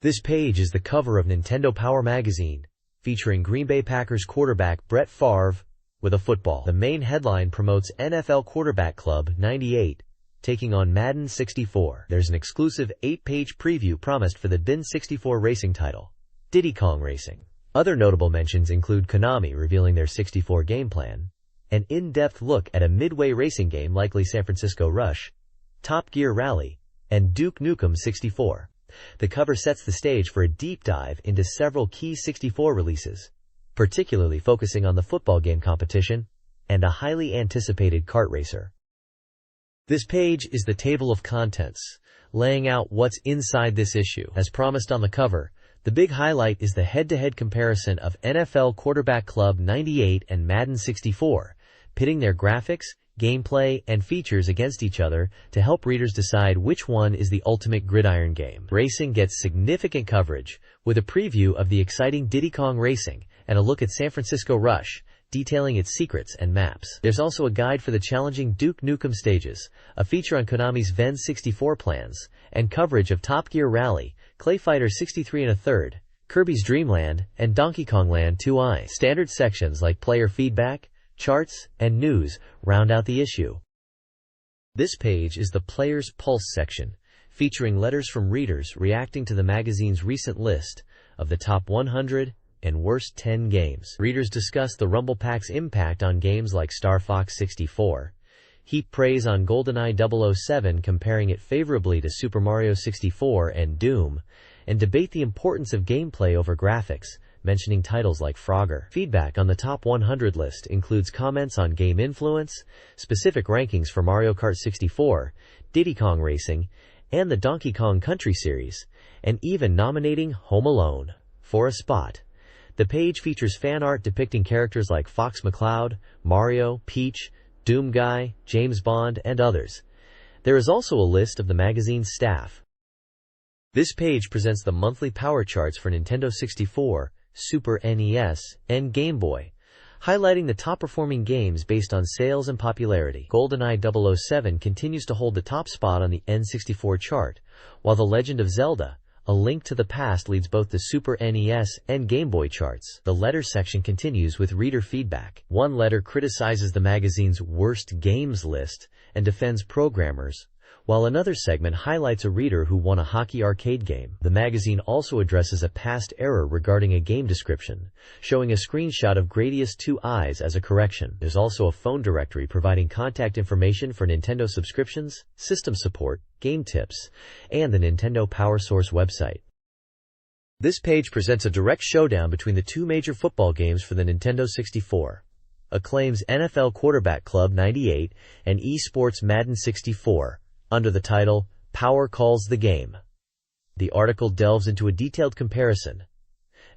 This page is the cover of Nintendo Power magazine, featuring Green Bay Packers quarterback Brett Favre with a football. The main headline promotes NFL Quarterback Club 98 taking on Madden 64. There's an exclusive 8-page preview promised for the N64 racing title, Diddy Kong Racing. Other notable mentions include Konami revealing their 64 game plan, an in-depth look at a midway racing game likely San Francisco Rush, Top Gear Rally, and Duke Nukem 64. The cover sets the stage for a deep dive into several key 64 releases, particularly focusing on the football game competition and a highly anticipated kart racer. This page is the table of contents, laying out what's inside this issue. As promised on the cover, the big highlight is the head-to-head comparison of NFL Quarterback Club 98 and Madden 64, pitting their graphics, gameplay, and features against each other to help readers decide which one is the ultimate gridiron game. Racing gets significant coverage, with a preview of the exciting Diddy Kong Racing and a look at San Francisco Rush, detailing its secrets and maps. There's also a guide for the challenging Duke Nukem stages, a feature on Konami's N64 plans, and coverage of Top Gear Rally, Clay Fighter 63 1/3, Kirby's Dream Land, and Donkey Kong Land 2i. Standard sections like player feedback, charts, and news round out the issue. This page is the Player's Pulse section, featuring letters from readers reacting to the magazine's recent list of the top 100 and worst 10 games. Readers discuss the Rumble Pack's impact on games like Star Fox 64, heap praise on GoldenEye 007 comparing it favorably to Super Mario 64 and Doom, and debate the importance of gameplay over graphics, mentioning titles like Frogger. Feedback on the top 100 list includes comments on game influence, specific rankings for Mario Kart 64, Diddy Kong Racing, and the Donkey Kong Country series, and even nominating Home Alone for a spot. The page features fan art depicting characters like Fox McCloud, Mario, Peach, Doom Guy, James Bond, and others. There is also a list of the magazine's staff. This page presents the monthly power charts for Nintendo 64, Super NES, and Game Boy, highlighting the top-performing games based on sales and popularity. GoldenEye 007 continues to hold the top spot on the N64 chart, while The Legend of Zelda: A Link to the Past leads both the Super NES and Game Boy charts. The letters section continues with reader feedback. One letter criticizes the magazine's worst games list and defends programmers, while another segment highlights a reader who won a hockey arcade game. The magazine also addresses a past error regarding a game description, showing a screenshot of Gradius 2 Eyes as a correction. There's also a phone directory providing contact information for Nintendo subscriptions, system support, game tips, and the Nintendo Power Source website. This page presents a direct showdown between the two major football games for the Nintendo 64. Acclaim's NFL Quarterback Club 98 and eSports Madden 64, under the title, Power Calls the Game. The article delves into a detailed comparison,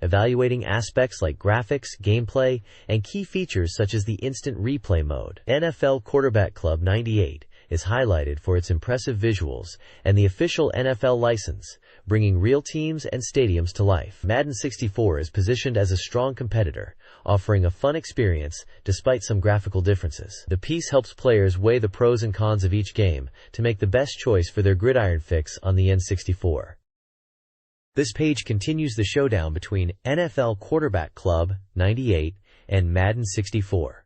evaluating aspects like graphics, gameplay, and key features such as the instant replay mode. NFL Quarterback Club 98 is highlighted for its impressive visuals and the official NFL license, bringing real teams and stadiums to life. Madden 64 is positioned as a strong competitor, offering a fun experience despite some graphical differences. The piece helps players weigh the pros and cons of each game to make the best choice for their gridiron fix on the N64. This page continues the showdown between NFL Quarterback Club 98 and Madden 64.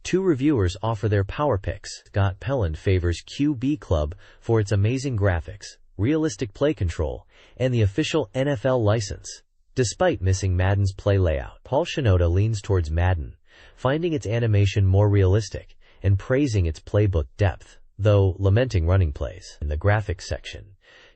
Two reviewers offer their power picks. Scott Pelland favors QB Club for its amazing graphics, realistic play control, and the official NFL license, despite missing Madden's play layout. Paul Shinoda leans towards Madden, finding its animation more realistic and praising its playbook depth, though lamenting running plays. In the graphics section,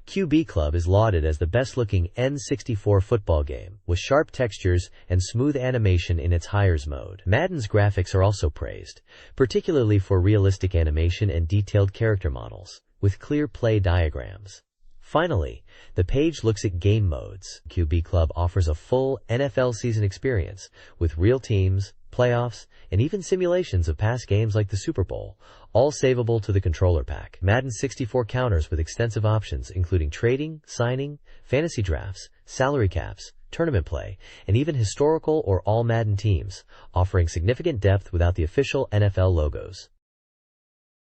QB Club is lauded as the best-looking N64 football game, with sharp textures and smooth animation in its hires mode. Madden's graphics are also praised, particularly for realistic animation and detailed character models, with clear play diagrams. Finally, the page looks at game modes. QB Club offers a full NFL season experience, with real teams, playoffs, and even simulations of past games like the Super Bowl, all savable to the controller pack. Madden 64 counters with extensive options including trading, signing, fantasy drafts, salary caps, tournament play, and even historical or all Madden teams, offering significant depth without the official NFL logos.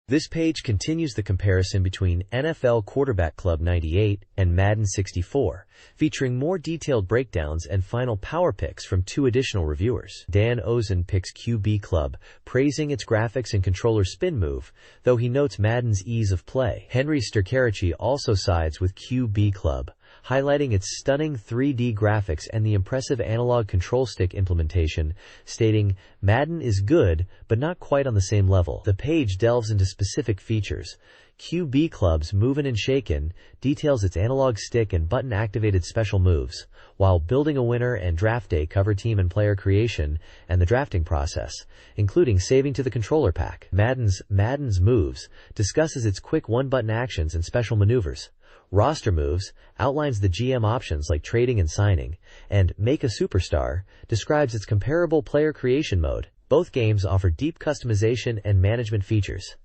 This page continues the comparison between NFL Quarterback Club 98 and Madden 64, featuring more detailed breakdowns and final power picks from 2 additional reviewers. Dan Ozen picks QB Club, praising its graphics and controller spin move, though he notes Madden's ease of play. Henry Stercarici also sides with QB Club, highlighting its stunning 3D graphics and the impressive analog control stick implementation, stating, "Madden is good, but not quite on the same level." The page delves into specific features. QB Club's Movin' and Shakin' details its analog stick and button-activated special moves, while Building a Winner and Draft Day cover team and player creation and the drafting process, including saving to the controller pack. Madden's Moves discusses its quick one-button actions and special maneuvers. Roster Moves outlines the GM options like trading and signing, and Make a Superstar describes its comparable player creation mode. Both games offer deep customization and management features.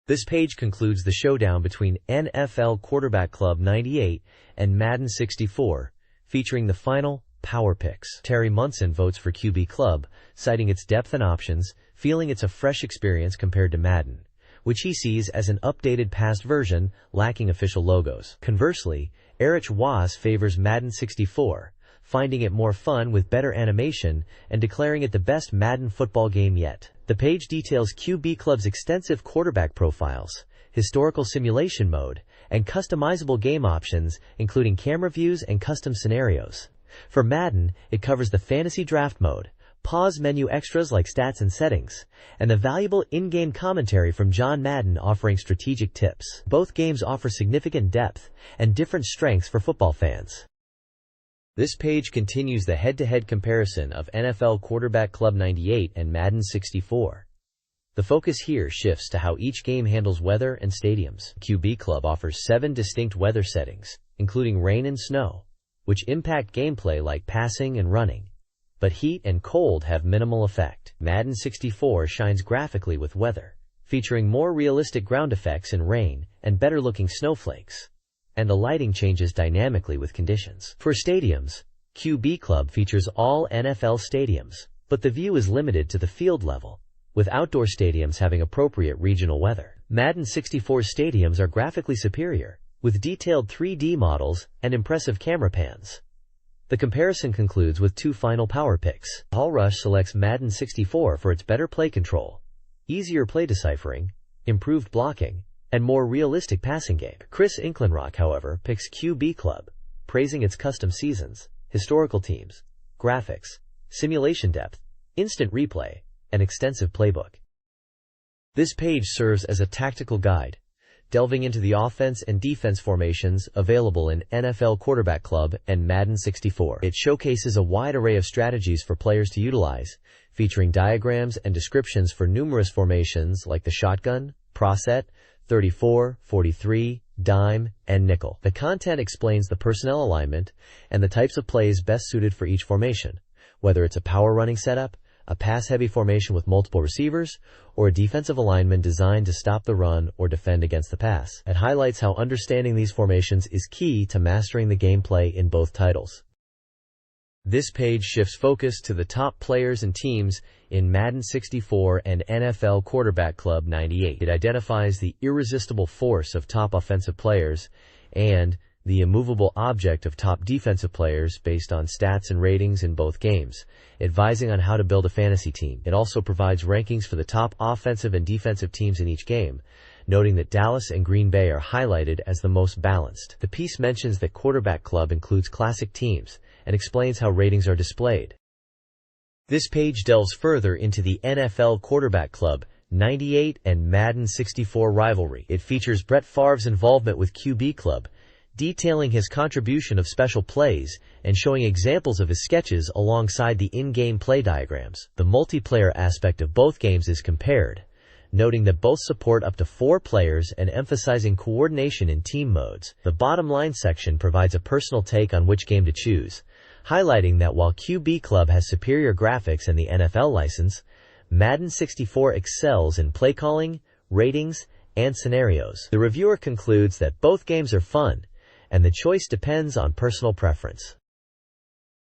This page concludes the showdown between NFL Quarterback Club 98 and Madden 64, featuring the final power picks. Terry Munson votes for QB Club, citing its depth and options, feeling it's a fresh experience compared to Madden, which he sees as an updated past version lacking official logos. Conversely, Erich Was favors Madden 64, finding it more fun with better animation and declaring it the best Madden football game yet. The page details QB Club's extensive quarterback profiles, historical simulation mode, and customizable game options, including camera views and custom scenarios. For Madden, it covers the fantasy draft mode, pause menu extras like stats and settings, and the valuable in-game commentary from John Madden offering strategic tips. Both games offer significant depth and different strengths for football fans. This page continues the head-to-head comparison of NFL Quarterback Club 98 and Madden 64. The focus here shifts to how each game handles weather and stadiums. QB Club offers 7 distinct weather settings, including rain and snow, which impact gameplay like passing and running, but heat and cold have minimal effect. Madden 64 shines graphically with weather, featuring more realistic ground effects in rain and better-looking snowflakes, and the lighting changes dynamically with conditions. For stadiums, QB Club features all NFL stadiums, but the view is limited to the field level, with outdoor stadiums having appropriate regional weather. Madden 64 stadiums are graphically superior, with detailed 3D models and impressive camera pans. The comparison concludes with 2 final power picks. Paul Rush selects Madden 64 for its better play control, easier play deciphering, improved blocking, and more realistic passing game. Chris Inklenrock, however, picks QB Club, praising its custom seasons, historical teams, graphics, simulation depth, instant replay, and extensive playbook. This page serves as a tactical guide, delving into the offense and defense formations available in NFL Quarterback Club and Madden 64. It showcases a wide array of strategies for players to utilize, featuring diagrams and descriptions for numerous formations like the shotgun, proset, 34, 43, dime, and nickel. The content explains the personnel alignment and the types of plays best suited for each formation, whether it's a power running setup, a pass-heavy formation with multiple receivers, or a defensive alignment designed to stop the run or defend against the pass. It highlights how understanding these formations is key to mastering the gameplay in both titles. This page shifts focus to the top players and teams in Madden 64 and NFL Quarterback Club 98. It identifies the irresistible force of top offensive players and the immovable object of top defensive players based on stats and ratings in both games, advising on how to build a fantasy team. It also provides rankings for the top offensive and defensive teams in each game, noting that Dallas and Green Bay are highlighted as the most balanced. The piece mentions that Quarterback Club includes classic teams and explains how ratings are displayed. This page delves further into the NFL Quarterback Club 98 and Madden 64 rivalry. It features Brett Favre's involvement with QB Club, detailing his contribution of special plays and showing examples of his sketches alongside the in-game play diagrams. The multiplayer aspect of both games is compared, noting that both support up to 4 players and emphasizing coordination in team modes. The bottom line section provides a personal take on which game to choose, highlighting that while QB Club has superior graphics and the NFL license, Madden 64 excels in play calling, ratings, and scenarios. The reviewer concludes that both games are fun, and the choice depends on personal preference.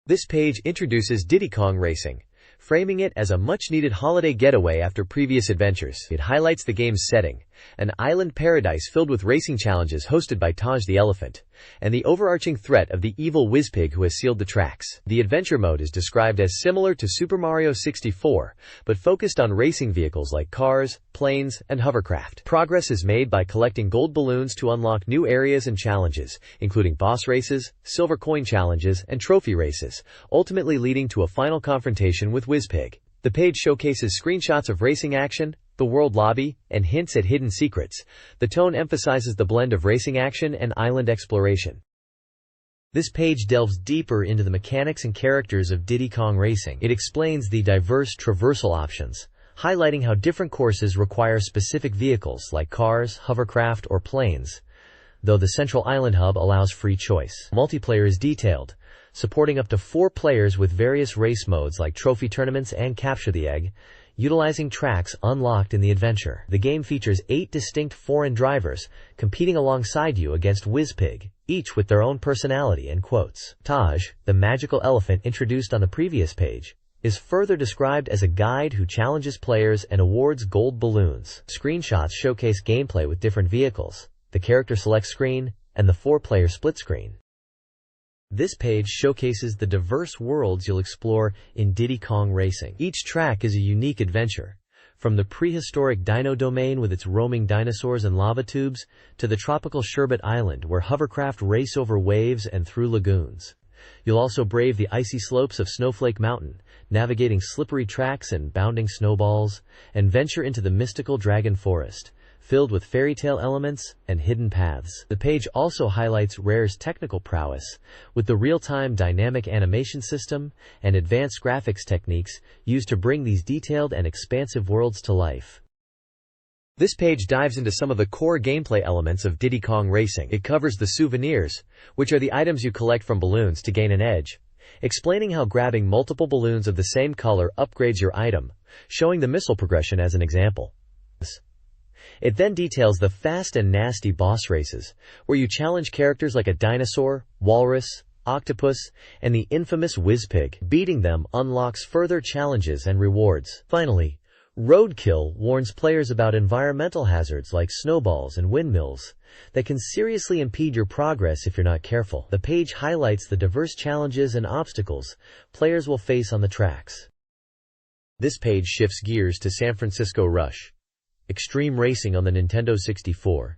This page introduces Diddy Kong Racing, framing it as a much-needed holiday getaway after previous adventures. It highlights the game's setting, an island paradise filled with racing challenges hosted by Taj the Elephant, and the overarching threat of the evil Whizpig who has sealed the tracks. The adventure mode is described as similar to Super Mario 64, but focused on racing vehicles like cars, planes, and hovercraft. Progress is made by collecting gold balloons to unlock new areas and challenges, including boss races, silver coin challenges, and trophy races, ultimately leading to a final confrontation with Whizpig. The page showcases screenshots of racing action, the world lobby, and hints at hidden secrets. The tone emphasizes the blend of racing action and island exploration. This page delves deeper into the mechanics and characters of Diddy Kong Racing. It explains the diverse traversal options, highlighting how different courses require specific vehicles like cars, hovercraft, or planes, though the central island hub allows free choice. Multiplayer is detailed, supporting up to 4 players with various race modes like trophy tournaments and capture the egg, utilizing tracks unlocked in the adventure. The game features 8 distinct foreign drivers competing alongside you against Whizpig, each with their own personality and quotes. Taj, the magical elephant introduced on the previous page, is further described as a guide who challenges players and awards gold balloons. Screenshots showcase gameplay with different vehicles, the character select screen, and the 4-player split screen. This page showcases the diverse worlds you'll explore in Diddy Kong Racing. Each track is a unique adventure, from the prehistoric dino domain with its roaming dinosaurs and lava tubes, to the tropical Sherbet Island where hovercraft race over waves and through lagoons. You'll also brave the icy slopes of Snowflake Mountain, navigating slippery tracks and bounding snowballs, and venture into the mystical Dragon Forest, filled with fairy tale elements and hidden paths. The page also highlights Rare's technical prowess, with the real-time dynamic animation system and advanced graphics techniques used to bring these detailed and expansive worlds to life. This page dives into some of the core gameplay elements of Diddy Kong Racing. It covers the souvenirs, which are the items you collect from balloons to gain an edge, explaining how grabbing multiple balloons of the same color upgrades your item, showing the missile progression as an example. It then details the fast and nasty boss races, where you challenge characters like a dinosaur, walrus, octopus, and the infamous Whizpig. Beating them unlocks further challenges and rewards. Finally, Roadkill warns players about environmental hazards like snowballs and windmills that can seriously impede your progress if you're not careful. The page highlights the diverse challenges and obstacles players will face on the tracks. This page shifts gears to San Francisco Rush, extreme racing on the Nintendo 64,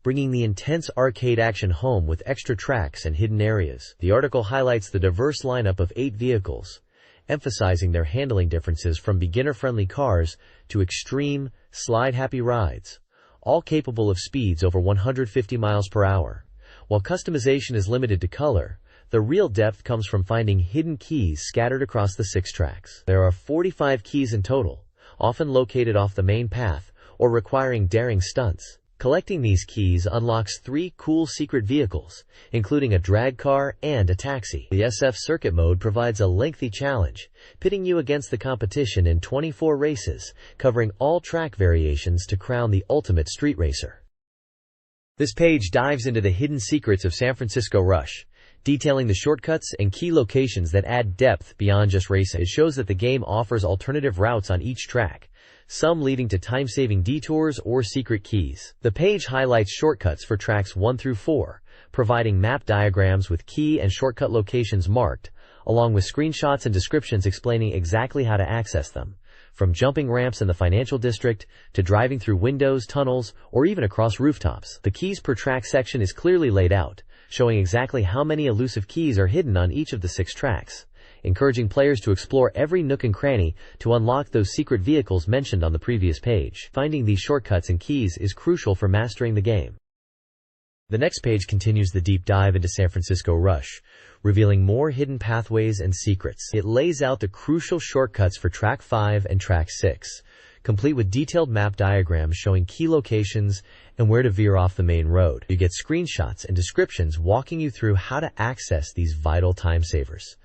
bringing the intense arcade action home with extra tracks and hidden areas. The article highlights the diverse lineup of 8 vehicles, emphasizing their handling differences from beginner-friendly cars to extreme, slide-happy rides, all capable of speeds over 150 miles per hour. While customization is limited to color, the real depth comes from finding hidden keys scattered across the 6 tracks. There are 45 keys in total, often located off the main path or requiring daring stunts. Collecting these keys unlocks 3 cool secret vehicles, including a drag car and a taxi. The SF Circuit mode provides a lengthy challenge, pitting you against the competition in 24 races, covering all track variations to crown the ultimate street racer. This page dives into the hidden secrets of San Francisco Rush, detailing the shortcuts and key locations that add depth beyond just racing. It shows that the game offers alternative routes on each track, some leading to time-saving detours or secret keys. The page highlights shortcuts for tracks 1 through 4, providing map diagrams with key and shortcut locations marked, along with screenshots and descriptions explaining exactly how to access them, from jumping ramps in the financial district to driving through windows, tunnels, or even across rooftops. The keys per track section is clearly laid out, showing exactly how many elusive keys are hidden on each of the 6 tracks, encouraging players to explore every nook and cranny to unlock those secret vehicles mentioned on the previous page. Finding these shortcuts and keys is crucial for mastering the game. The next page continues the deep dive into San Francisco Rush, revealing more hidden pathways and secrets. It lays out the crucial shortcuts for Track 5 and Track 6, complete with detailed map diagrams showing key locations and where to veer off the main road. You get screenshots and descriptions walking you through how to access these vital time savers,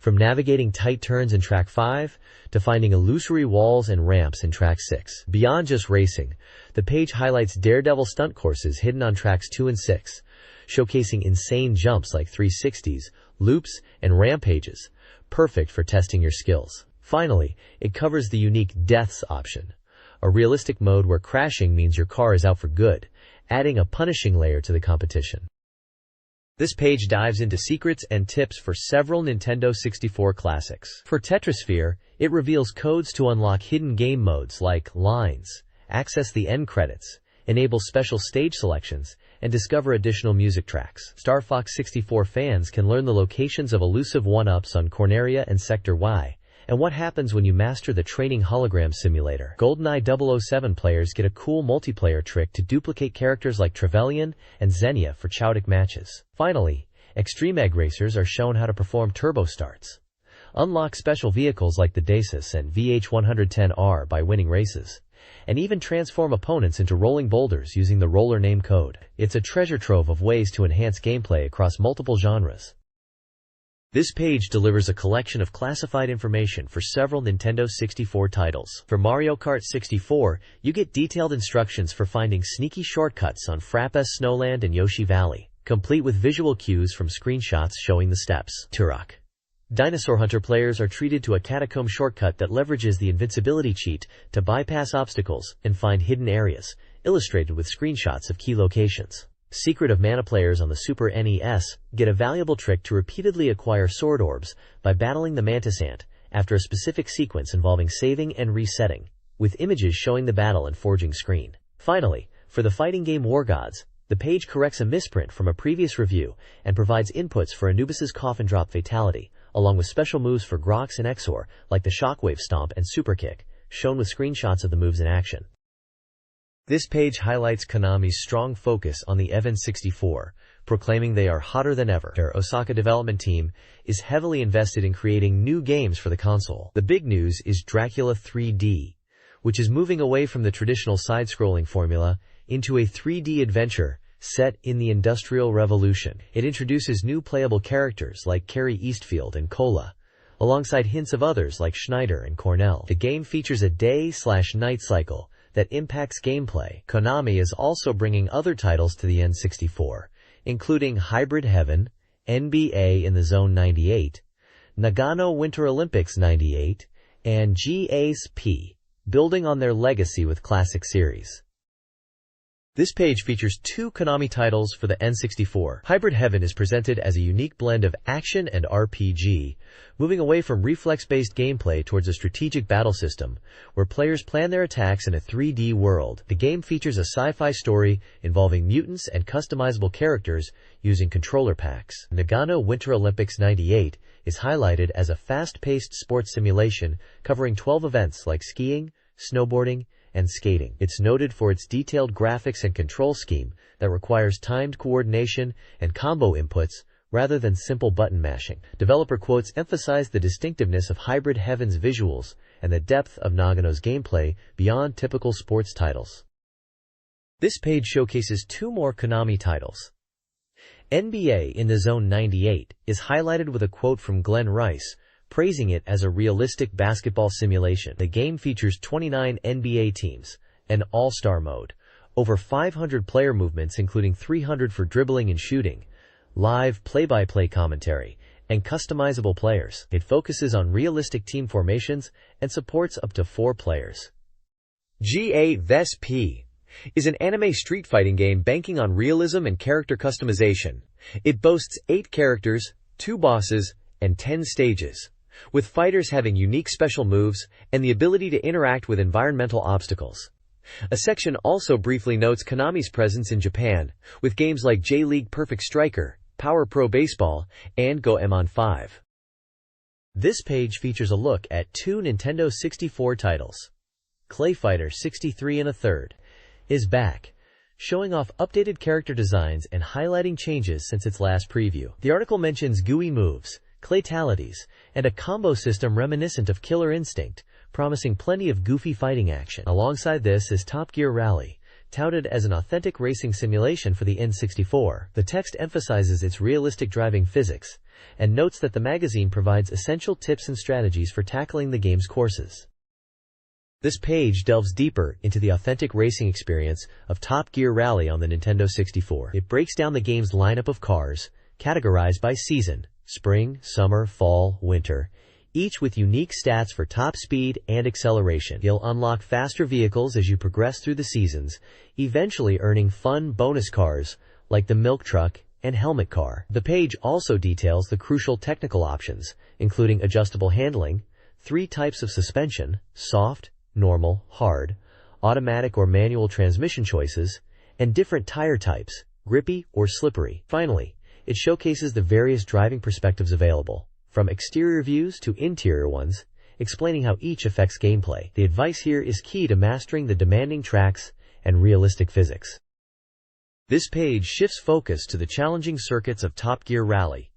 from navigating tight turns in Track 5 to finding illusory walls and ramps in Track 6. Beyond just racing, the page highlights daredevil stunt courses hidden on Tracks 2 and 6, showcasing insane jumps like 360s, loops, and rampages, perfect for testing your skills. Finally, it covers the unique Deaths option, a realistic mode where crashing means your car is out for good, adding a punishing layer to the competition. This page dives into secrets and tips for several Nintendo 64 classics. For Tetrasphere, it reveals codes to unlock hidden game modes like Lines, access the end credits, enable special stage selections, and discover additional music tracks. Star Fox 64 fans can learn the locations of elusive one-ups on Corneria and Sector Y, and what happens when you master the training hologram simulator. GoldenEye 007 players get a cool multiplayer trick to duplicate characters like Trevelyan and Xenia for Chowdic matches. Finally, Extreme Egg Racers are shown how to perform turbo starts. Unlock special vehicles like the Dacis and VH110R by winning races, and even transform opponents into rolling boulders using the roller name code. It's a treasure trove of ways to enhance gameplay across multiple genres. This page delivers a collection of classified information for several Nintendo 64 titles. For Mario Kart 64, you get detailed instructions for finding sneaky shortcuts on Frappes Snowland and Yoshi Valley, complete with visual cues from screenshots showing the steps. Turok. Dinosaur Hunter players are treated to a catacomb shortcut that leverages the invincibility cheat to bypass obstacles and find hidden areas, illustrated with screenshots of key locations. Secret of Mana players on the Super NES get a valuable trick to repeatedly acquire sword orbs by battling the Mantis Ant after a specific sequence involving saving and resetting, with images showing the battle and forging screen. Finally, for the fighting game War Gods, the page corrects a misprint from a previous review and provides inputs for Anubis's coffin drop fatality, along with special moves for Grox and Exor like the Shockwave Stomp and Super Kick, shown with screenshots of the moves in action. This page highlights Konami's strong focus on the N64, proclaiming they are hotter than ever. Their Osaka development team is heavily invested in creating new games for the console. The big news is Dracula 3D, which is moving away from the traditional side-scrolling formula into a 3D adventure set in the Industrial Revolution. It introduces new playable characters like Carrie Eastfield and Cola, alongside hints of others like Schneider and Cornell. The game features a day/night cycle that impacts gameplay. Konami is also bringing other titles to the N64, including Hybrid Heaven, NBA in the Zone 98, Nagano Winter Olympics 98, and GASP, building on their legacy with classic series. This page features two Konami titles for the N64. Hybrid Heaven is presented as a unique blend of action and RPG, moving away from reflex-based gameplay towards a strategic battle system, where players plan their attacks in a 3D world. The game features a sci-fi story involving mutants and customizable characters using controller packs. Nagano Winter Olympics 98 is highlighted as a fast-paced sports simulation covering 12 events like skiing, snowboarding, and skating. It's noted for its detailed graphics and control scheme that requires timed coordination and combo inputs rather than simple button mashing. Developer quotes emphasize the distinctiveness of Hybrid Heaven's visuals and the depth of Nagano's gameplay beyond typical sports titles. This page showcases two more Konami titles. NBA in the Zone 98 is highlighted with a quote from Glenn Rice, praising it as a realistic basketball simulation. The game features 29 NBA teams, an all-star mode, over 500 player movements including 300 for dribbling and shooting, live play-by-play commentary, and customizable players. It focuses on realistic team formations and supports up to 4 players. GASP is an anime street fighting game banking on realism and character customization. It boasts 8 characters, 2 bosses, and 10 stages, with fighters having unique special moves and the ability to interact with environmental obstacles. A section also briefly notes Konami's presence in Japan, with games like J-League Perfect Striker, Power Pro Baseball, and Go-Emon 5. This page features a look at 2 Nintendo 64 titles. Clay Fighter 63 1/3 is back, showing off updated character designs and highlighting changes since its last preview. The article mentions GUI moves, claytalities, and a combo system reminiscent of Killer Instinct, promising plenty of goofy fighting action. Alongside this is Top Gear Rally, touted as an authentic racing simulation for the N64. The text emphasizes its realistic driving physics, and notes that the magazine provides essential tips and strategies for tackling the game's courses. This page delves deeper into the authentic racing experience of Top Gear Rally on the Nintendo 64. It breaks down the game's lineup of cars, categorized by season: spring, summer, fall, winter, each with unique stats for top speed and acceleration. You'll unlock faster vehicles as you progress through the seasons, eventually earning fun bonus cars like the milk truck and helmet car. The page also details the crucial technical options, including adjustable handling, 3 types of suspension, soft, normal, hard, automatic or manual transmission choices, and different tire types, grippy or slippery. Finally, it showcases the various driving perspectives available, from exterior views to interior ones, explaining how each affects gameplay. The advice here is key to mastering the demanding tracks and realistic physics. This page shifts focus to the challenging circuits of Top Gear Rally,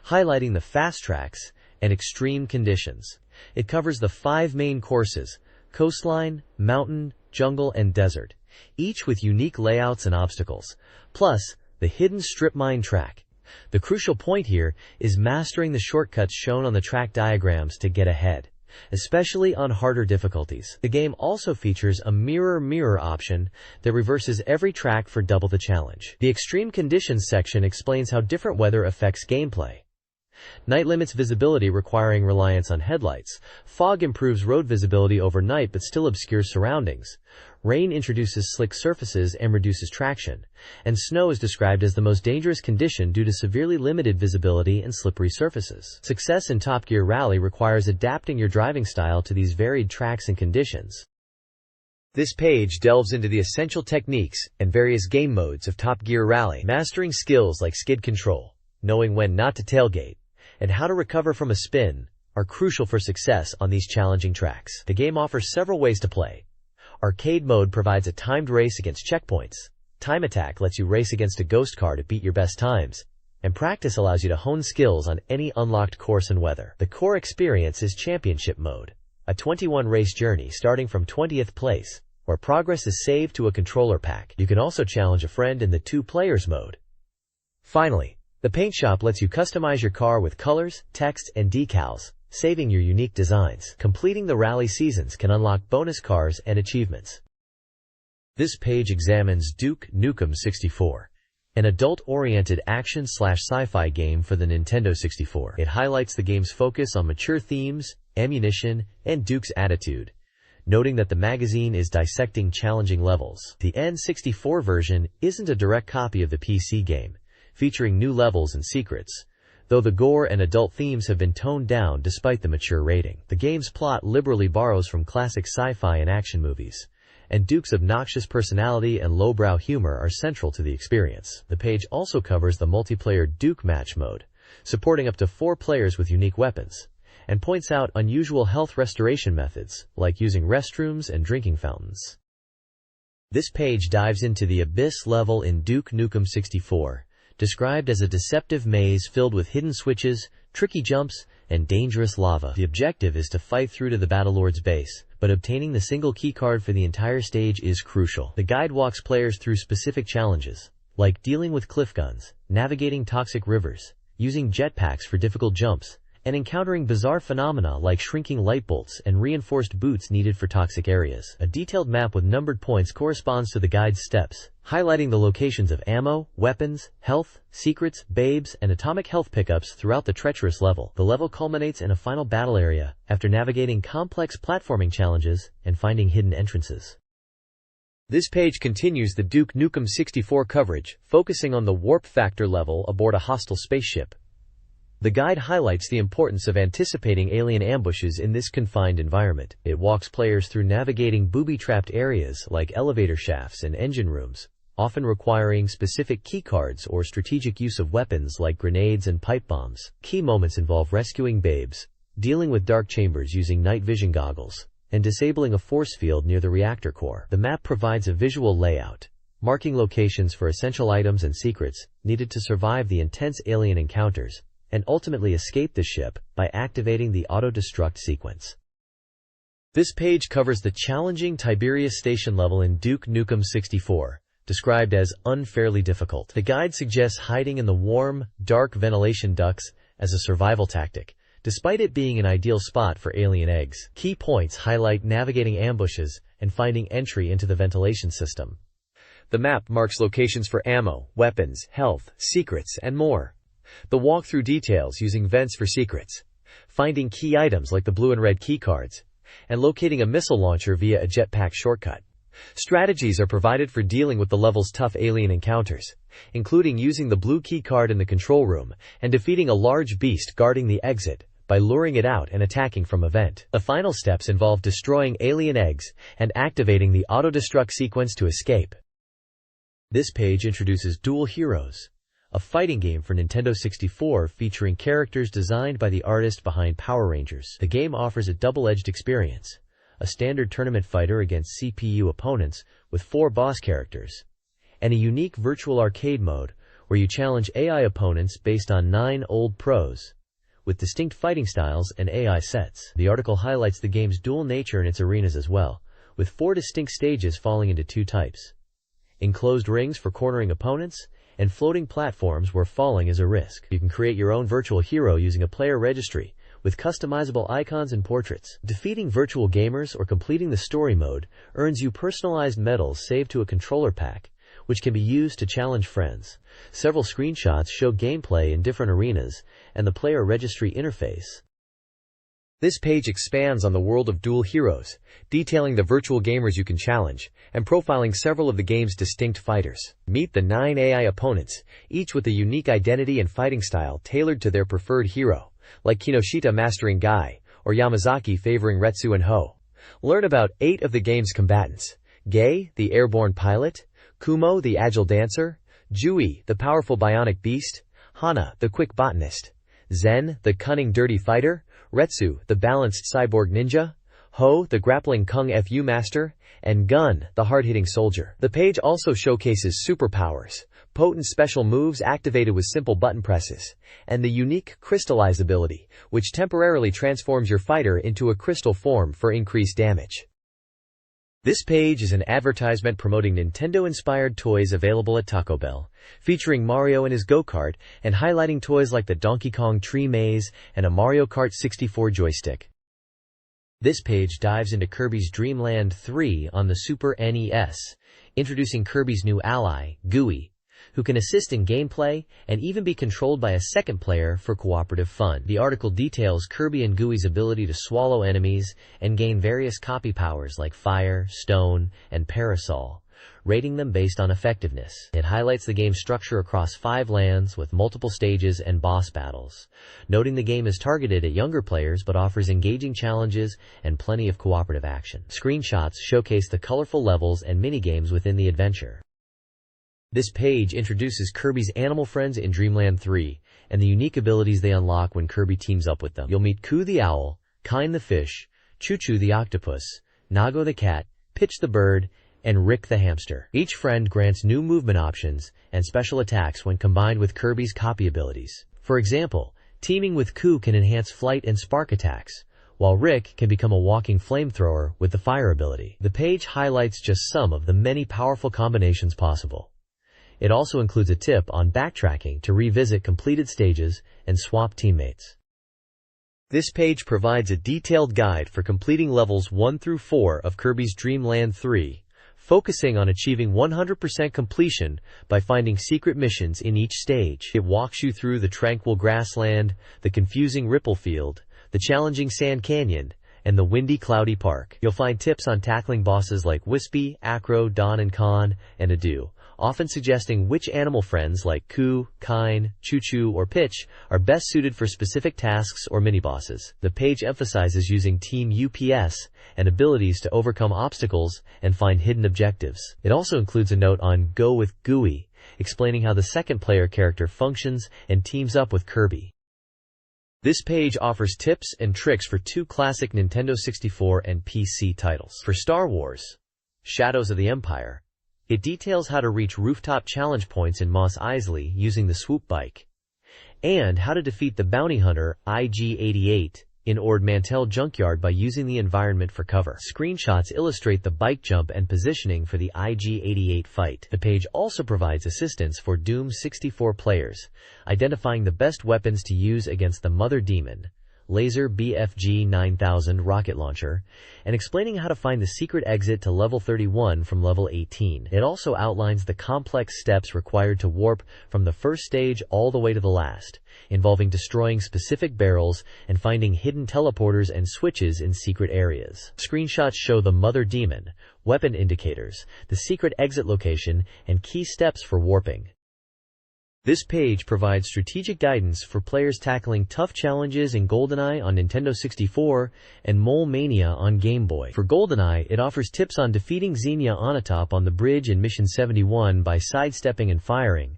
highlighting the fast tracks and extreme conditions. It covers the 5 main courses: coastline, mountain, jungle, and desert, each with unique layouts and obstacles, plus the hidden strip mine track. The crucial point here is mastering the shortcuts shown on the track diagrams to get ahead, especially on harder difficulties. The game also features a mirror option that reverses every track for double the challenge. The extreme conditions section explains how different weather affects gameplay. Night limits visibility requiring reliance on headlights. Fog improves road visibility overnight but still obscures surroundings. Rain introduces slick surfaces and reduces traction. And snow is described as the most dangerous condition due to severely limited visibility and slippery surfaces. Success in Top Gear Rally requires adapting your driving style to these varied tracks and conditions. This page delves into the essential techniques and various game modes of Top Gear Rally. Mastering skills like skid control, knowing when not to tailgate, and how to recover from a spin are crucial for success on these challenging tracks. The game offers several ways to play. Arcade mode provides a timed race against checkpoints. Time Attack lets you race against a ghost car to beat your best times. And Practice allows you to hone skills on any unlocked course and weather. The core experience is Championship mode, a 21-race journey starting from 20th place, where progress is saved to a controller pack. You can also challenge a friend in the 2 players mode. Finally, the Paint Shop lets you customize your car with colors, text, and decals, saving your unique designs. Completing the rally seasons can unlock bonus cars and achievements. This page examines Duke Nukem 64, an adult-oriented action/sci-fi game for the Nintendo 64. It highlights the game's focus on mature themes, ammunition, and Duke's attitude, noting that the magazine is dissecting challenging levels. The N64 version isn't a direct copy of the PC game, featuring new levels and secrets, though the gore and adult themes have been toned down despite the mature rating. The game's plot liberally borrows from classic sci-fi and action movies, and Duke's obnoxious personality and lowbrow humor are central to the experience. The page also covers the multiplayer Duke Match mode, supporting up to 4 players with unique weapons, and points out unusual health restoration methods, like using restrooms and drinking fountains. This page dives into the Abyss level in Duke Nukem 64, described as a deceptive maze filled with hidden switches, tricky jumps, and dangerous lava. The objective is to fight through to the Battlelord's base, but obtaining the single keycard for the entire stage is crucial. The guide walks players through specific challenges, like dealing with cliff guns, navigating toxic rivers, using jetpacks for difficult jumps, and encountering bizarre phenomena like shrinking light bolts and reinforced boots needed for toxic areas. A detailed map with numbered points corresponds to the guide's steps, highlighting the locations of ammo, weapons, health, secrets, babes, and atomic health pickups throughout the treacherous level. The level culminates in a final battle area, after navigating complex platforming challenges and finding hidden entrances. This page continues the Duke Nukem 64 coverage, focusing on the warp factor level aboard a hostile spaceship. The guide highlights the importance of anticipating alien ambushes in this confined environment. It walks players through navigating booby-trapped areas like elevator shafts and engine rooms, often requiring specific keycards or strategic use of weapons like grenades and pipe bombs. Key moments involve rescuing babes, dealing with dark chambers using night vision goggles, and disabling a force field near the reactor core. The map provides a visual layout, marking locations for essential items and secrets needed to survive the intense alien encounters, and ultimately escape the ship by activating the auto-destruct sequence. This page covers the challenging Tiberius Station level in Duke Nukem 64, described as unfairly difficult. The guide suggests hiding in the warm, dark ventilation ducts as a survival tactic, despite it being an ideal spot for alien eggs. Key points highlight navigating ambushes and finding entry into the ventilation system. The map marks locations for ammo, weapons, health, secrets, and more. The walkthrough details using vents for secrets, finding key items like the blue and red keycards, and locating a missile launcher via a jetpack shortcut. Strategies are provided for dealing with the level's tough alien encounters, including using the blue keycard in the control room and defeating a large beast guarding the exit by luring it out and attacking from a vent. The final steps involve destroying alien eggs and activating the auto-destruct sequence to escape. This page introduces Dual Heroes, a fighting game for Nintendo 64 featuring characters designed by the artist behind Power Rangers. The game offers a double-edged experience, a standard tournament fighter against CPU opponents with 4 boss characters, and a unique virtual arcade mode where you challenge AI opponents based on 9 old pros, with distinct fighting styles and AI sets. The article highlights the game's dual nature in its arenas as well, with 4 distinct stages falling into 2 types: enclosed rings for cornering opponents, and floating platforms where falling is a risk. You can create your own virtual hero using a player registry, with customizable icons and portraits. Defeating virtual gamers or completing the story mode earns you personalized medals saved to a controller pack, which can be used to challenge friends. Several screenshots show gameplay in different arenas and the player registry interface. This page expands on the world of Dual Heroes, detailing the virtual gamers you can challenge, and profiling several of the game's distinct fighters. Meet the 9 AI opponents, each with a unique identity and fighting style tailored to their preferred hero, like Kinoshita mastering Guy, or Yamazaki favoring Retsu and Ho. Learn about 8 of the game's combatants: Gei, the airborne pilot; Kumo, the agile dancer; Jui, the powerful bionic beast; Hana, the quick botanist; Zen, the cunning dirty fighter; Retsu, the balanced cyborg ninja; Ho, the grappling kung fu master; and Gun, the hard-hitting soldier. The page also showcases superpowers, potent special moves activated with simple button presses, and the unique Crystallize ability, which temporarily transforms your fighter into a crystal form for increased damage. This page is an advertisement promoting Nintendo-inspired toys available at Taco Bell, featuring Mario and his go-kart, and highlighting toys like the Donkey Kong Tree Maze and a Mario Kart 64 joystick. This page dives into Kirby's Dream Land 3 on the Super NES, introducing Kirby's new ally, Gooey, who can assist in gameplay and even be controlled by a second player for cooperative fun. The article details Kirby and Gooey's ability to swallow enemies and gain various copy powers like Fire, Stone, and Parasol, rating them based on effectiveness. It highlights the game's structure across 5 lands with multiple stages and boss battles, noting the game is targeted at younger players but offers engaging challenges and plenty of cooperative action. Screenshots showcase the colorful levels and minigames within the adventure. This page introduces Kirby's animal friends in Dreamland 3, and the unique abilities they unlock when Kirby teams up with them. You'll meet Coo the owl, Kine the fish, Choo Choo the octopus, Nago the cat, Pitch the bird, and Rick the hamster. Each friend grants new movement options and special attacks when combined with Kirby's copy abilities. For example, teaming with Coo can enhance flight and spark attacks, while Rick can become a walking flamethrower with the fire ability. The page highlights just some of the many powerful combinations possible. It also includes a tip on backtracking to revisit completed stages and swap teammates. This page provides a detailed guide for completing levels 1 through 4 of Kirby's Dream Land 3, focusing on achieving 100% completion by finding secret missions in each stage. It walks you through the tranquil grassland, the confusing ripple field, the challenging sand canyon, and the windy cloudy park. You'll find tips on tackling bosses like Wispy, Acro, Don and Con, and Adu, often suggesting which animal friends like Coo, Kine, Choo Choo, or Pitch are best suited for specific tasks or mini-bosses. The page emphasizes using Team UPS and abilities to overcome obstacles and find hidden objectives. It also includes a note on Go with Gooey, explaining how the second player character functions and teams up with Kirby. This page offers tips and tricks for 2 classic Nintendo 64 and PC titles. For Star Wars: Shadows of the Empire, it details how to reach rooftop challenge points in Mos Eisley using the swoop bike, and how to defeat the bounty hunter IG-88 in Ord Mantell Junkyard by using the environment for cover. Screenshots illustrate the bike jump and positioning for the IG-88 fight. The page also provides assistance for Doom 64 players, identifying the best weapons to use against the Mother Demon, Laser BFG 9000 rocket launcher, and explaining how to find the secret exit to level 31 from level 18. It also outlines the complex steps required to warp from the first stage all the way to the last, involving destroying specific barrels and finding hidden teleporters and switches in secret areas. Screenshots show the Mother Demon, weapon indicators, the secret exit location, and key steps for warping. This page provides strategic guidance for players tackling tough challenges in GoldenEye on Nintendo 64 and Mole Mania on Game Boy. For GoldenEye, it offers tips on defeating Xenia Onatopp on the bridge in Mission 71 by sidestepping and firing,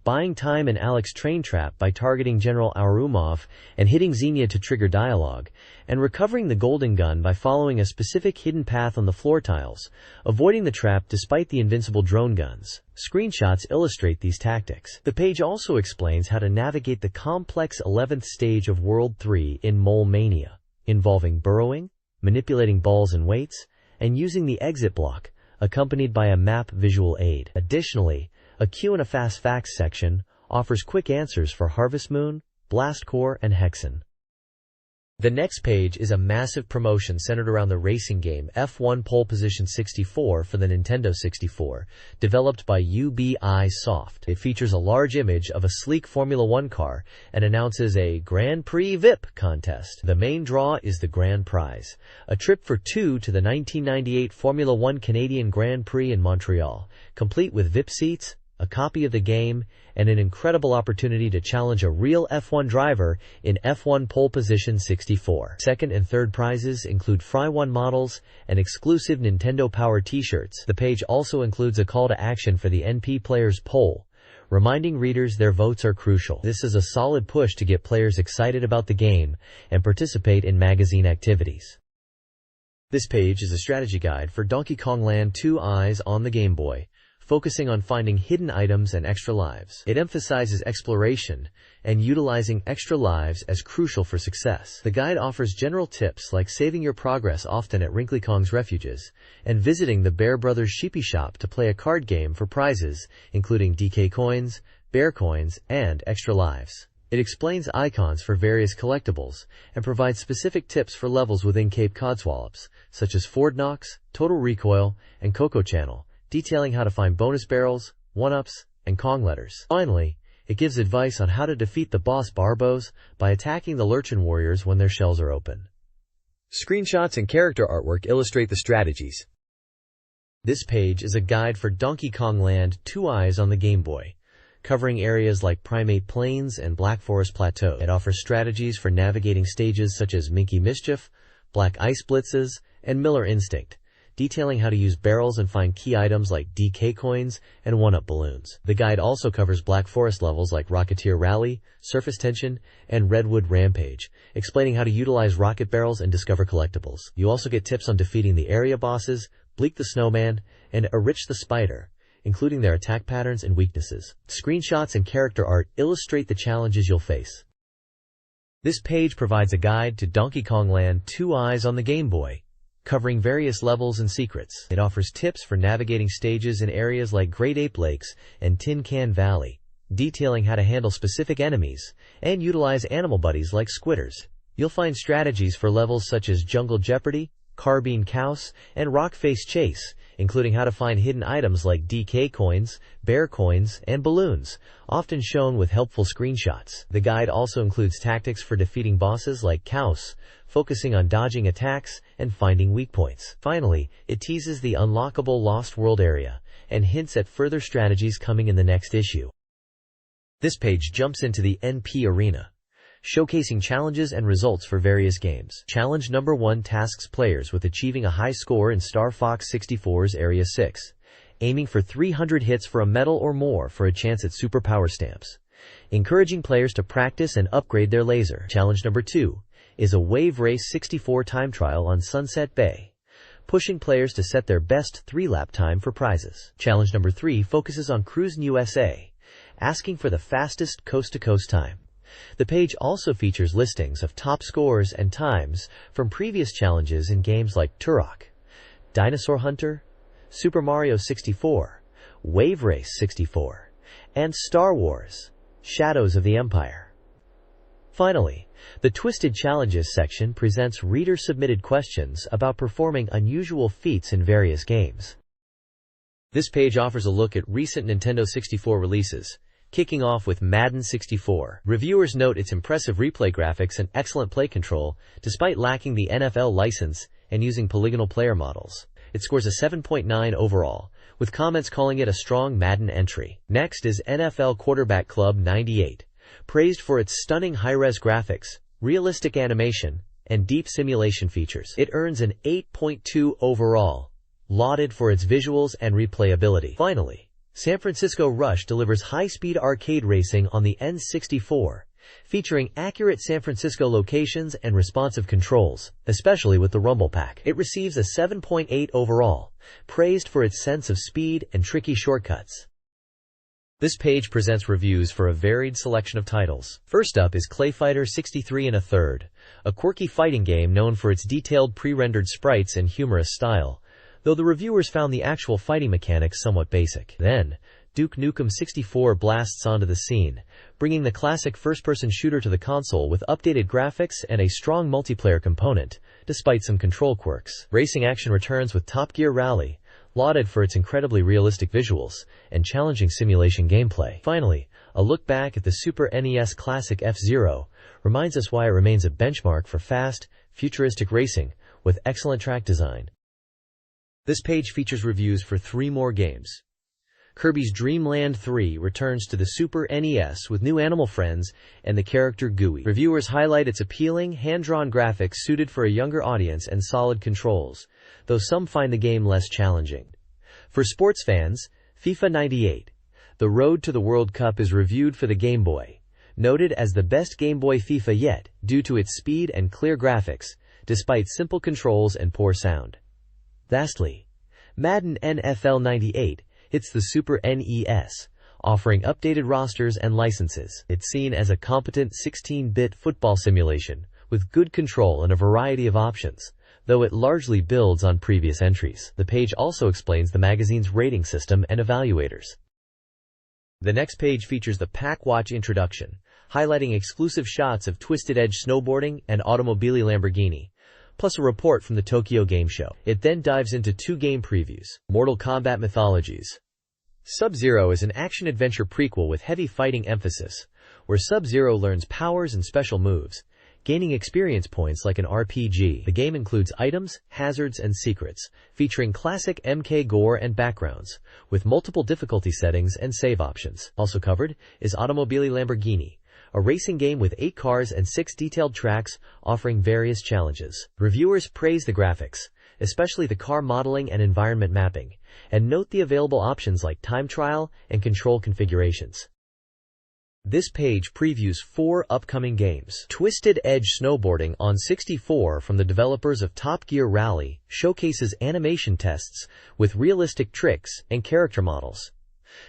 buying time in Alex's train trap by targeting General Aurumov and hitting Xenia to trigger dialogue, and recovering the golden gun by following a specific hidden path on the floor tiles, avoiding the trap despite the invincible drone guns. Screenshots illustrate these tactics. The page also explains how to navigate the complex 11th stage of World 3 in Mole Mania, involving burrowing, manipulating balls and weights, and using the exit block, accompanied by a map visual aid. Additionally, a Q and a Fast Facts section offers quick answers for Harvest Moon, Blast Corps, and Hexen. The next page is a massive promotion centered around the racing game F1 Pole Position 64 for the Nintendo 64, developed by Ubisoft. It features a large image of a sleek Formula 1 car and announces a Grand Prix VIP contest. The main draw is the grand prize, a trip for two to the 1998 Formula 1 Canadian Grand Prix in Montreal, complete with VIP seats, a copy of the game, and an incredible opportunity to challenge a real F1 driver in F1 Pole Position 64. Second and third prizes include Fry 1 models and exclusive Nintendo Power t-shirts. The page also includes a call to action for the NP Players poll, reminding readers their votes are crucial. This is a solid push to get players excited about the game and participate in magazine activities. This page is a strategy guide for Donkey Kong Land 2 Eyes on the Game Boy, focusing on finding hidden items and extra lives. It emphasizes exploration and utilizing extra lives as crucial for success. The guide offers general tips like saving your progress often at Wrinkly Kong's refuges and visiting the Bear Brothers Sheepy Shop to play a card game for prizes, including DK coins, bear coins, and extra lives. It explains icons for various collectibles and provides specific tips for levels within Cape Codswallops, such as Ford Knox, Total Recoil, and Coco Channel, detailing how to find bonus barrels, 1-ups, and Kong letters. Finally, it gives advice on how to defeat the boss Barbos by attacking the Lurchin warriors when their shells are open. Screenshots and character artwork illustrate the strategies. This page is a guide for Donkey Kong Land 2 Eyes on the Game Boy, covering areas like Primate Plains and Black Forest Plateau. It offers strategies for navigating stages such as Minky Mischief, Black Ice Blitzes, and Miller Instinct, detailing how to use barrels and find key items like DK coins and 1-up balloons. The guide also covers Black Forest levels like Rocketeer Rally, Surface Tension, and Redwood Rampage, explaining how to utilize rocket barrels and discover collectibles. You also get tips on defeating the area bosses, Bleak the Snowman, and Erich the Spider, including their attack patterns and weaknesses. Screenshots and character art illustrate the challenges you'll face. This page provides a guide to Donkey Kong Land 2 Eyes on the Game Boy, covering various levels and secrets. It offers tips for navigating stages in areas like Great Ape Lakes and Tin Can Valley, detailing how to handle specific enemies and utilize animal buddies like squitters. You'll find strategies for levels such as Jungle Jeopardy, Carbine Couse, and Rock Face Chase, including how to find hidden items like DK coins, bear coins, and balloons, often shown with helpful screenshots. The guide also includes tactics for defeating bosses like Couse, focusing on dodging attacks and finding weak points. Finally, it teases the unlockable Lost World area and hints at further strategies coming in the next issue. This page jumps into the NP arena, showcasing challenges and results for various games. Challenge number 1 tasks players with achieving a high score in Star Fox 64's Area 6, aiming for 300 hits for a medal or more for a chance at super power stamps, encouraging players to practice and upgrade their laser. Challenge number 2 is a Wave Race 64 time trial on Sunset Bay, pushing players to set their best 3-lap time for prizes. Challenge number 3 focuses on Cruisin' USA, asking for the fastest coast-to-coast time. The page also features listings of top scores and times from previous challenges in games like Turok, Dinosaur Hunter, Super Mario 64, Wave Race 64, and Star Wars: Shadows of the Empire. Finally, The Twisted Challenges section presents reader-submitted questions about performing unusual feats in various games. This page offers a look at recent Nintendo 64 releases, kicking off with Madden 64. Reviewers note its impressive replay graphics and excellent play control, despite lacking the NFL license and using polygonal player models. It scores a 7.9 overall, with comments calling it a strong Madden entry. Next is NFL Quarterback Club 98, praised for its stunning high-res graphics, realistic animation, and deep simulation features. It earns an 8.2 overall, lauded for its visuals and replayability. Finally, San Francisco Rush delivers high-speed arcade racing on the N64, featuring accurate San Francisco locations and responsive controls, especially with the Rumble Pack. It receives a 7.8 overall, praised for its sense of speed and tricky shortcuts. This page presents reviews for a varied selection of titles. First up is Clay Fighter 63 1/3, a quirky fighting game known for its detailed pre-rendered sprites and humorous style, though the reviewers found the actual fighting mechanics somewhat basic. Then, Duke Nukem 64 blasts onto the scene, bringing the classic first-person shooter to the console with updated graphics and a strong multiplayer component, despite some control quirks. Racing action returns with Top Gear Rally, lauded for its incredibly realistic visuals and challenging simulation gameplay. Finally, a look back at the Super NES classic F-Zero reminds us why it remains a benchmark for fast, futuristic racing with excellent track design. This page features reviews for 3 more games. Kirby's Dream Land 3 returns to the Super NES with new animal friends and the character Gooey. Reviewers highlight its appealing, hand-drawn graphics suited for a younger audience and solid controls, though some find the game less challenging. For sports fans, FIFA 98, The Road to the World Cup is reviewed for the Game Boy, noted as the best Game Boy FIFA yet due to its speed and clear graphics, despite simple controls and poor sound. Lastly, Madden NFL 98 hits the Super NES, offering updated rosters and licenses. It's seen as a competent 16-bit football simulation, with good control and a variety of options, though it largely builds on previous entries. The page also explains the magazine's rating system and evaluators. The next page features the Pack Watch introduction, highlighting exclusive shots of Twisted Edge snowboarding and Automobili Lamborghini, plus a report from the Tokyo Game Show. It then dives into 2 game previews. Mortal Kombat Mythologies. Sub-Zero is an action-adventure prequel with heavy fighting emphasis, where Sub-Zero learns powers and special moves, gaining experience points like an RPG. The game includes items, hazards, and secrets, featuring classic MK gore and backgrounds, with multiple difficulty settings and save options. Also covered is Automobili Lamborghini, a racing game with 8 cars and 6 detailed tracks offering various challenges. Reviewers praise the graphics, especially the car modeling and environment mapping, and note the available options like time trial and control configurations. This page previews 4 upcoming games. Twisted Edge Snowboarding on 64 from the developers of Top Gear Rally showcases animation tests with realistic tricks and character models,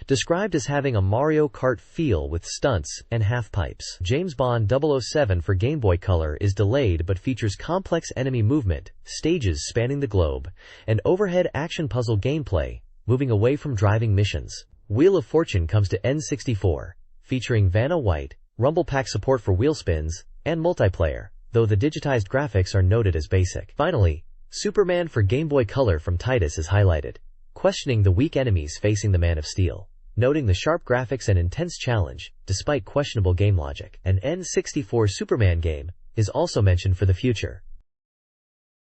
described as having a Mario Kart feel with stunts and half-pipes. James Bond 007 for Game Boy Color is delayed but features complex enemy movement, stages spanning the globe, and overhead action puzzle gameplay, moving away from driving missions. Wheel of Fortune comes to N64, featuring Vanna White, Rumble Pack support for wheel spins, and multiplayer, though the digitized graphics are noted as basic. Finally, Superman for Game Boy Color from Titus is highlighted, questioning the weak enemies facing the Man of Steel, noting the sharp graphics and intense challenge, despite questionable game logic. An N64 Superman game is also mentioned for the future.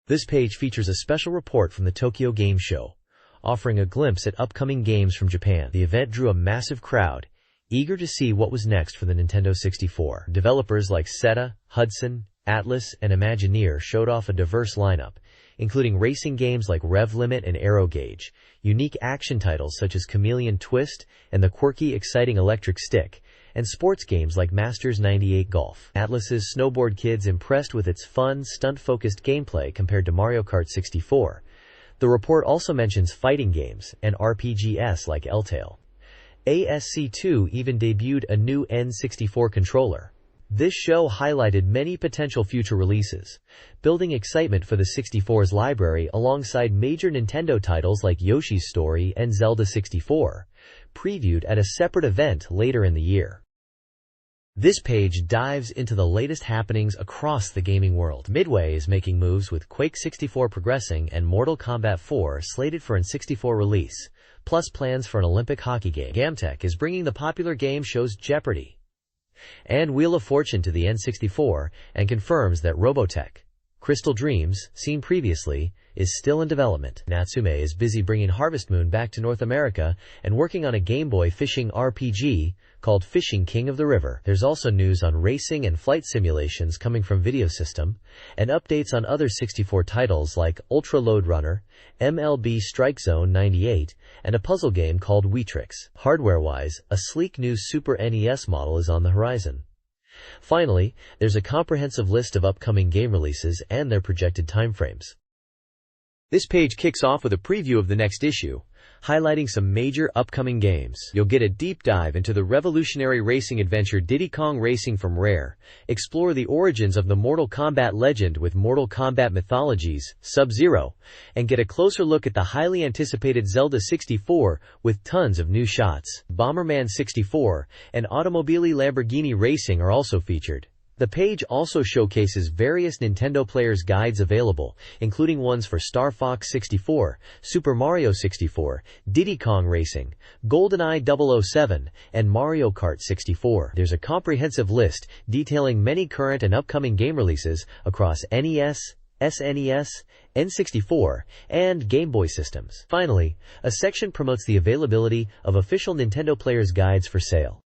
This page features a special report from the Tokyo Game Show, offering a glimpse at upcoming games from Japan. The event drew a massive crowd, eager to see what was next for the Nintendo 64. Developers like Seta, Hudson, Atlas, and Imagineer showed off a diverse lineup, including racing games like Rev Limit and Aero Gauge, unique action titles such as Chameleon Twist and the quirky, exciting Electric Stick, and sports games like Masters 98 Golf. Atlas's Snowboard Kids impressed with its fun, stunt-focused gameplay compared to Mario Kart 64. The report also mentions fighting games and RPGs like L-Tail. ASC2 even debuted a new N64 controller. This show highlighted many potential future releases, building excitement for the 64's library alongside major Nintendo titles like Yoshi's Story and Zelda 64, previewed at a separate event later in the year. This page dives into the latest happenings across the gaming world. Midway is making moves with Quake 64 progressing and Mortal Kombat 4 slated for N64 release, plus plans for an Olympic hockey game. Gamtech is bringing the popular game shows Jeopardy! And Wheel of Fortune to the N64 and confirms that Robotech, Crystal Dreams, seen previously, is still in development. Natsume is busy bringing Harvest Moon back to North America and working on a Game Boy fishing RPG called Fishing King of the River. There's also news on racing and flight simulations coming from Video System, and updates on other 64 titles like Ultra Lode Runner, MLB Strike Zone 98, and a puzzle game called Weetrix. Hardware-wise, a sleek new Super NES model is on the horizon. Finally, there's a comprehensive list of upcoming game releases and their projected timeframes. This page kicks off with a preview of the next issue, highlighting some major upcoming games. You'll get a deep dive into the revolutionary racing adventure Diddy Kong Racing from Rare, explore the origins of the Mortal Kombat legend with Mortal Kombat Mythologies, Sub-Zero, and get a closer look at the highly anticipated Zelda 64 with tons of new shots. Bomberman 64 and Automobili Lamborghini Racing are also featured. The page also showcases various Nintendo Players Guides available, including ones for Star Fox 64, Super Mario 64, Diddy Kong Racing, GoldenEye 007, and Mario Kart 64. There's a comprehensive list detailing many current and upcoming game releases across NES, SNES, N64, and Game Boy systems. Finally, a section promotes the availability of official Nintendo Players Guides for sale.